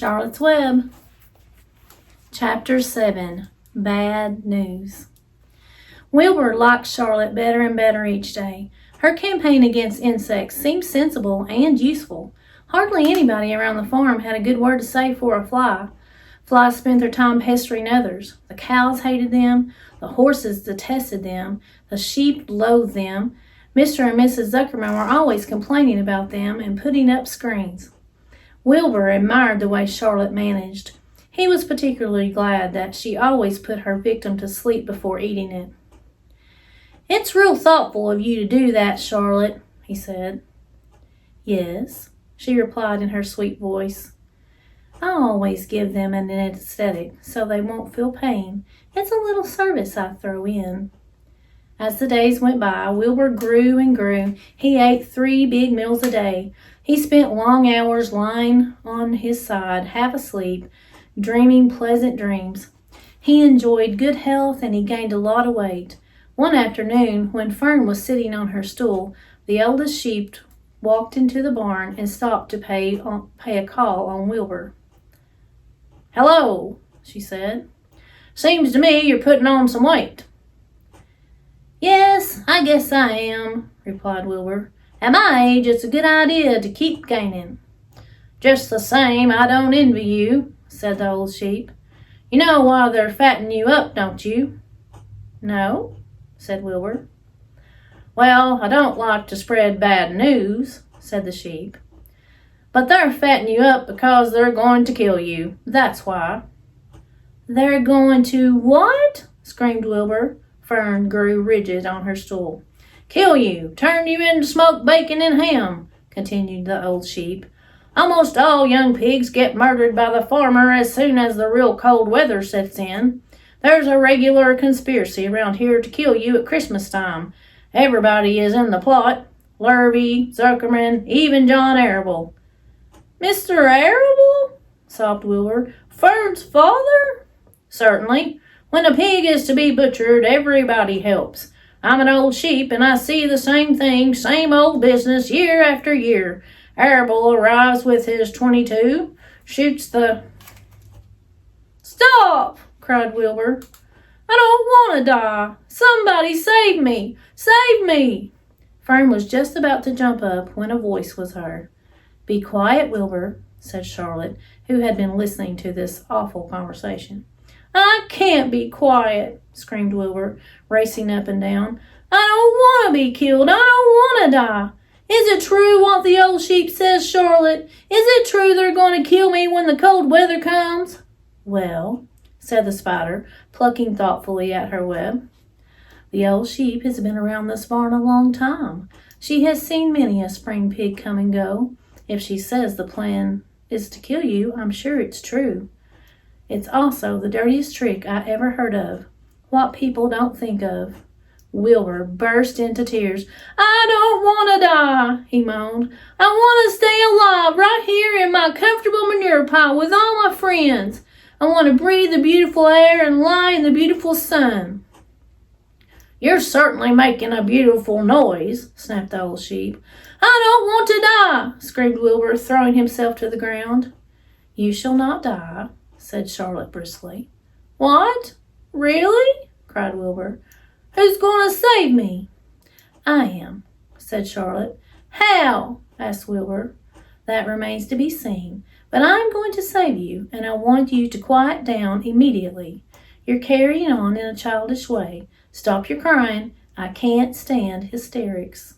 Charlotte's Web. Chapter 7. Bad News. Wilbur liked Charlotte better and better each day. Her campaign against insects seemed sensible and useful. Hardly anybody around the farm had a good word to say for a fly. Flies spent their time pestering others. The cows hated them. The horses detested them. The sheep loathed them. Mr. and Mrs. Zuckerman were always complaining about them and putting up screens. Wilbur admired the way Charlotte managed. He was particularly glad that she always put her victim to sleep before eating it. "It's real thoughtful of you to do that, Charlotte," he said. "Yes," she replied in her sweet voice. "I always give them an anesthetic so they won't feel pain. It's a little service I throw in." As the days went by, Wilbur grew and grew. He ate 3 big meals a day. He spent long hours lying on his side, half asleep, dreaming pleasant dreams. He enjoyed good health and he gained a lot of weight. One afternoon, when Fern was sitting on her stool, the oldest sheep walked into the barn and stopped to pay a call on Wilbur. "Hello," she said. "Seems to me you're putting on some weight." "Yes, I guess I am," replied Wilbur. "At my age, it's a good idea to keep gaining." "Just the same, I don't envy you," said the old sheep. "You know why they're fattening you up, don't you?" "No," said Wilbur. "Well, I don't like to spread bad news," said the sheep. "But they're fattening you up because they're going to kill you. That's why." "They're going to what?" screamed Wilbur. Fern grew rigid on her stool. "Kill you, turn you into smoked bacon and ham," continued the old sheep. "Almost all young pigs get murdered by the farmer as soon as the real cold weather sets in. There's a regular conspiracy around here to kill you at Christmas time. Everybody is in the plot. Lurvy, Zuckerman, even John Arable." "Mr. Arable?" sobbed Wilbur. "Fern's father?" "Certainly. When a pig is to be butchered, everybody helps. I'm an old sheep, and I see the same thing, same old business, year after year. Arable arrives with his .22, shoots the—" "Stop!" cried Wilbur. "I don't want to die. Somebody save me! Save me!" Fern was just about to jump up when a voice was heard. "Be quiet, Wilbur," said Charlotte, who had been listening to this awful conversation. "I can't be quiet," screamed Wilbur, racing up and down. "I don't want to be killed. I don't want to die. Is it true what the old sheep says, Charlotte? Is it true they're going to kill me when the cold weather comes?" "Well," said the spider, plucking thoughtfully at her web, "the old sheep has been around this barn a long time. She has seen many a spring pig come and go. If she says the plan is to kill you, I'm sure it's true. It's also the dirtiest trick I ever heard of. What people don't think of." Wilbur burst into tears. "I don't want to die," he moaned. "I want to stay alive right here in my comfortable manure pile with all my friends. I want to breathe the beautiful air and lie in the beautiful sun." "You're certainly making a beautiful noise," snapped the old sheep. "I don't want to die," screamed Wilbur, throwing himself to the ground. "You shall not die," said Charlotte briskly. "What? Really?" cried Wilbur. "Who's going to save me?" "I am," said Charlotte. "How?" asked Wilbur. "That remains to be seen. But I'm going to save you, and I want you to quiet down immediately. You're carrying on in a childish way. Stop your crying. I can't stand hysterics."